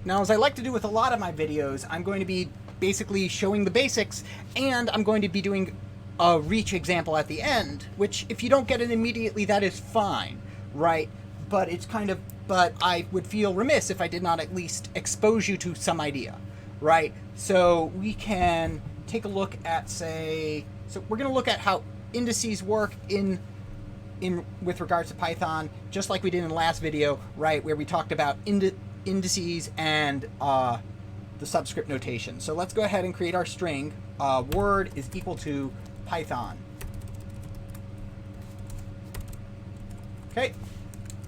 Now, as I like to do with a lot of my videos, I'm going to be basically showing the basics, and I'm going to be doing a reach example at the end, which if you don't get it immediately, that is fine, right? But it's but I would feel remiss if I did not at least expose you to some idea, right? So we can take a look at, so we're going to look at how indices work with regards to Python, just like we did in the last video, right, where we talked about indices and the subscript notation. So let's go ahead and create our string. Word is equal to Python. Okay,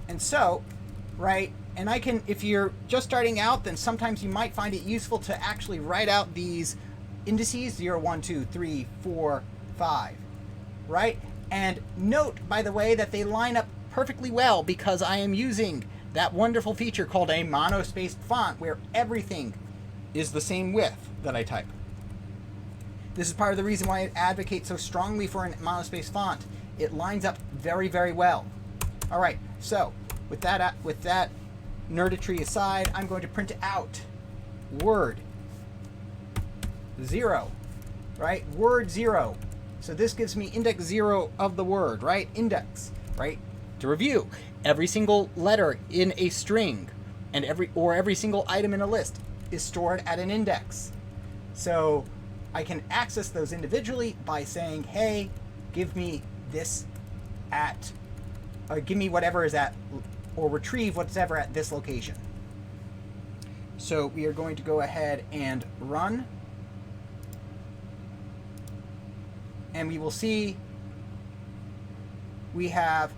and so, right, and I can, if you're just starting out, then sometimes you might find it useful to actually write out these indices, 0, 1, 2, 3, 4, 5, right? And note, by the way, that they line up perfectly well because I am using that wonderful feature called a monospaced font where everything is the same width that I type. This is part of the reason why I advocate so strongly for a monospaced font. It lines up very, very well. All right, so with that nerditry aside, I'm going to print out word 0, right? Word 0. So this gives me index 0 of the word, right? Index, right? To review, every single letter in a string and every single item in a list is stored at an index. So I can access those individually by saying, hey, give me this give me whatever is at, or retrieve whatever at this location. So we are going to go ahead and run. And we will see we have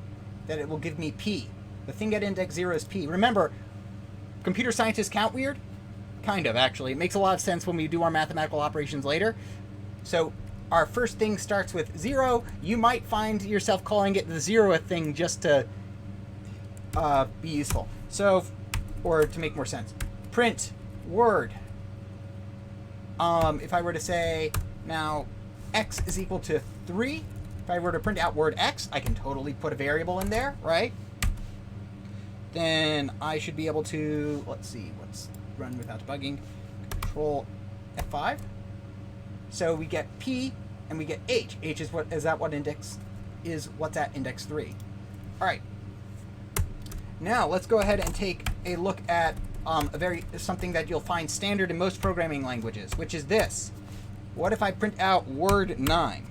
that it will give me P. The thing at index 0 is P. Remember, computer scientists count weird? Kind of, actually. It makes a lot of sense when we do our mathematical operations later. So our first thing starts with 0. You might find yourself calling it the 0th thing just to be useful. So, or to make more sense. Print word. If I were to say, now, x is equal to 3. If I were to print out word x, I can totally put a variable in there, right? Then I should be able to, let's run without debugging, Control F5. So we get P and we get H. H is what index is what's at index 3. All right. Now let's go ahead and take a look at something that you'll find standard in most programming languages, which is this. What if I print out word 9?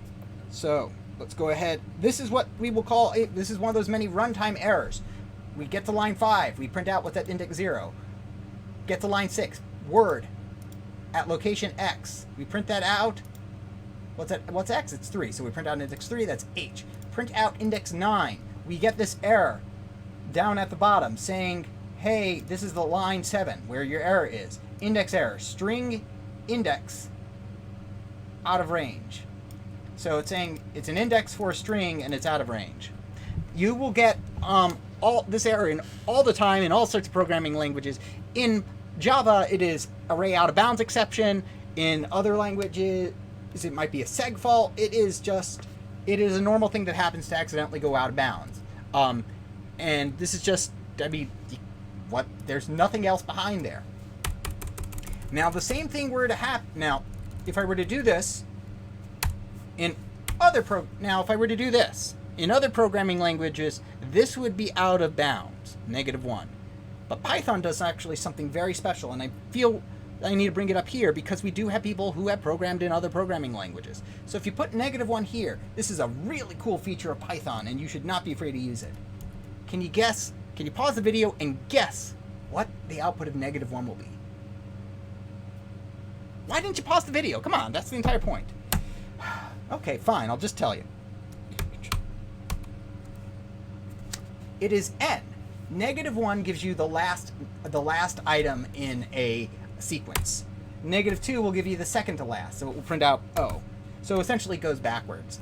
So let's go ahead. This is what we will call this is one of those many runtime errors. We get to line 5, we print out what's at index 0. Get to line 6, word at location X. We print that out. What's X? It's 3. So we print out index 3, that's H. Print out index 9. We get this error down at the bottom saying, hey, this is the line 7 where your error is. Index error, string index out of range. So it's saying it's an index for a string and it's out of range. You will get all this error in all the time in all sorts of programming languages. In Java, it is array out of bounds exception. In other languages, it might be a seg fault. It is a normal thing that happens to accidentally go out of bounds. And this is just, I mean, there's nothing else behind there. Now, the same thing were to happen. Now, if I were to do this in other programming languages, this would be out of bounds, -1. But Python does actually something very special, and I feel I need to bring it up here because we do have people who have programmed in other programming languages. So if you put -1 here, this is a really cool feature of Python, and you should not be afraid to use it. Can you guess? Can you pause the video and guess what the output of -1 will be? Why didn't you pause the video? Come on, that's the entire point. Okay, fine, I'll just tell you. It is n. -1 gives you the last item in a sequence. -2 will give you the second to last, so it will print out O. So essentially it goes backwards.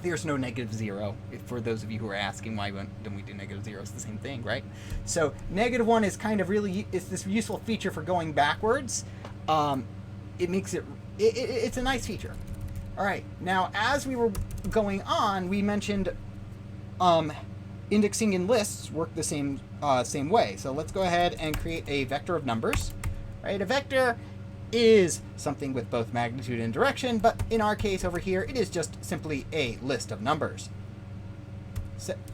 There's no -0. For those of you who are asking why don't we do -0, it's the same thing, right? So -1 is kind of it's this useful feature for going backwards. It makes it's a nice feature. All right, now as we were going on, we mentioned indexing in lists work the same same way. So let's go ahead and create a vector of numbers. Right? A vector is something with both magnitude and direction, but in our case over here, it is just simply a list of numbers.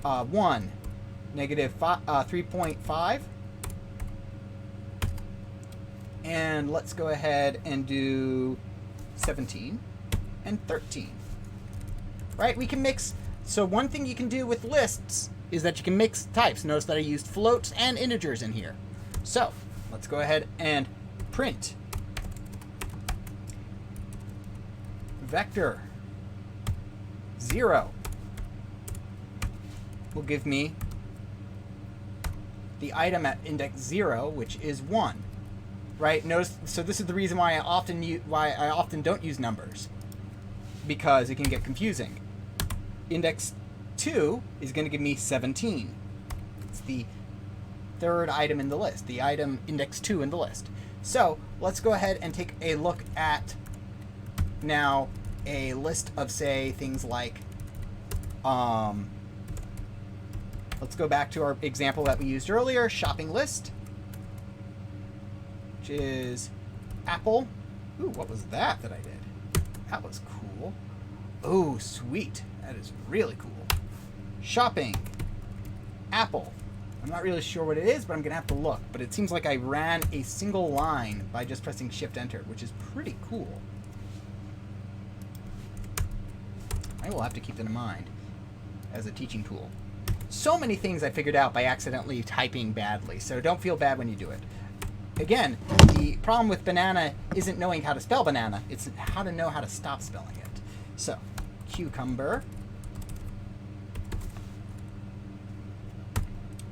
1, negative 3.5. And let's go ahead and do 17 and 13. Right? We can mix. So one thing you can do with lists is that you can mix types. Notice that I used floats and integers in here. So let's go ahead and print vector 0 will give me the item at index 0, which is 1. Right? Notice. So this is the reason why I often don't use numbers, because it can get confusing. Index 2 is going to give me 17. It's the third item in the list, the item index 2 in the list. So let's go ahead and take a look at now a list of, say, things like, let's go back to our example that we used earlier, shopping list, which is Apple. Ooh, what was that I did? That was cool. Oh, sweet. That is really cool. Shopping. Apple. I'm not really sure what it is, but I'm going to have to look. But it seems like I ran a single line by just pressing Shift-Enter, which is pretty cool. I will have to keep that in mind as a teaching tool. So many things I figured out by accidentally typing badly, so don't feel bad when you do it. Again, the problem with banana isn't knowing how to spell banana, it's how to know how to stop spelling it. So, cucumber.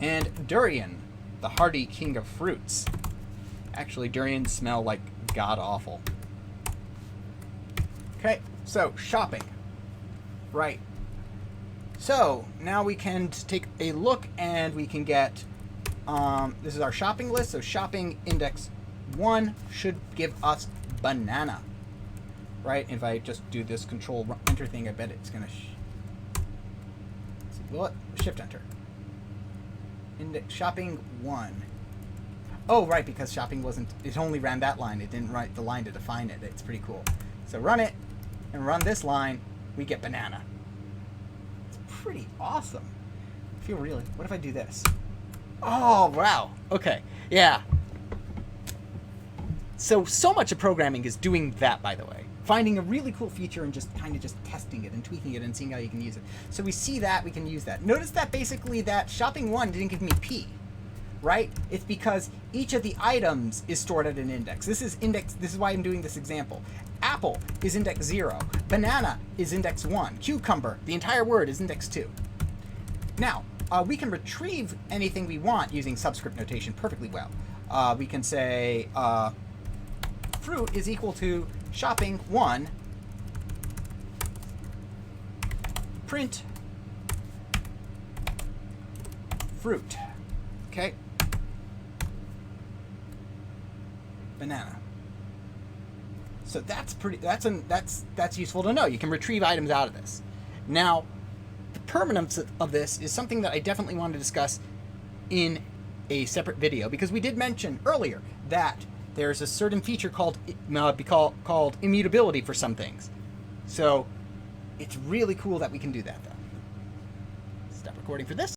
And durian, the hardy king of fruits. Actually, durians smell like god-awful. Okay, so shopping. Right. So, now we can take a look and we can get, this is our shopping list. So shopping index 1 should give us banana. Right? If I just do this Control-Enter thing, I bet it's going to... Shift-Enter. Index shopping 1. Oh, right, because shopping wasn't... It only ran that line. It didn't write the line to define it. It's pretty cool. So run it, and run this line, we get banana. It's pretty awesome. I feel really... What if I do this? Oh, wow. Okay. Yeah. So much of programming is doing that, by the way. Finding a really cool feature and just kind of just testing it and tweaking it and seeing how you can use it. So we see that, we can use that. Notice that basically that shopping 1 didn't give me P, right? It's because each of the items is stored at an index. This is why I'm doing this example. Apple is index 0. Banana is index 1. Cucumber, the entire word, is index 2. Now, we can retrieve anything we want using subscript notation perfectly well. We can say fruit is equal to shopping 1 print fruit. Okay. Banana. So that's useful to know. You can retrieve items out of this. Now, the permanence of this is something that I definitely want to discuss in a separate video, because we did mention earlier that there's a certain feature called immutability for some things. So it's really cool that we can do that, though. Stop recording for this.